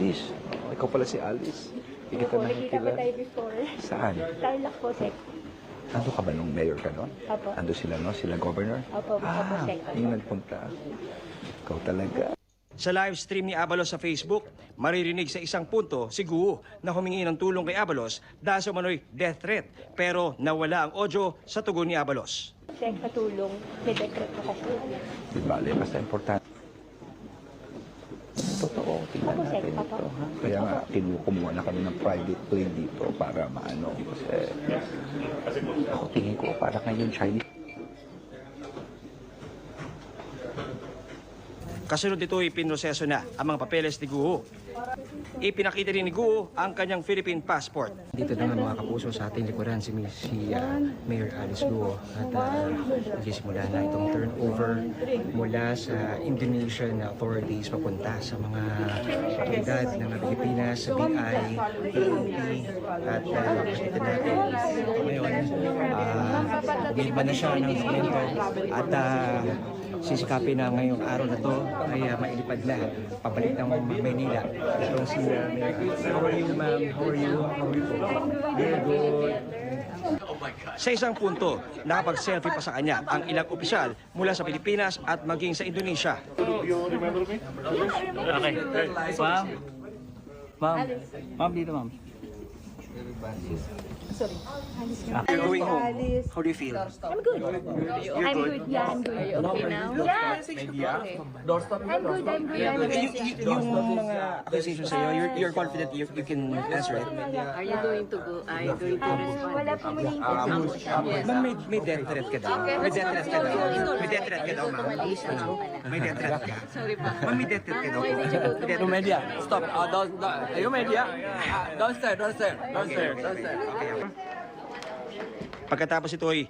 Alice. Oh, ikaw pala si Alice. Hindi kita Opo, nakita nakikila. ko tayo before. Saan? Tarlac po, Sec. Ando ka ba nung mayor ka doon? Opo. Ando sila, no? Sila governor? Opo, opo, Sec. Yung nagpunta. Ikaw talaga. Sa live stream ni Abalos sa Facebook, maririnig sa isang punto si Guo na humingi ng tulong kay Abalos dahil sa umano'y death threat. Pero nawala ang audio sa tugon ni Abalos. Sec, patulong. May decret po kasi. Di bale, basta importante. Totoo, tingnan Opo, Sec. natin Opo. ito. Ha? Kaya nga, kumuha na kami ng private plane dito para maano. Kasi ako tingin ko para ngayon Chinese. Kasunod nito ay pinroseso na ang mga papeles ni Guo. Ipinakita rin ni Guo ang kanyang Philippine passport. Dito naman mga kapuso sa ating likuran si Mayor Alice Guo at nagsisimula na itong turnover mula sa Indonesian authorities papunta sa mga otoridad ng Pilipinas, sa BI, PNP at makikita natin ngayon gilba na siya ng dokumento at sisikapin na ngayong araw na to ay mailipad na pabalik ng Maynila. Itong si Mayor. How are you, ma'am? How are you? How are you? Very good. Sa isang punto, nakapag-selfie pa sa kanya ang ilang opisyal mula sa Pilipinas at maging sa Indonesia. Okay. Ma'am. Ma'am. Ma'am, dito ma'am. You're going home. How do you feel? I'm good. I'm good. Yeah, I'm good. Are you okay now? Yeah. I'm good. I'm good. Yung mga accusations sa'yo, you're confident you can answer it? Are you going to go? Are you going to respond? Wala po muna Yes. Ma'am, may death threat ka daw? May death threat ka daw? May death threat ka daw, ma'am? May death threat ka? Sorry pa. Ma'am, may death threat ka daw? You media. Stop. You media. Downstairs. Pagkatapos ito ay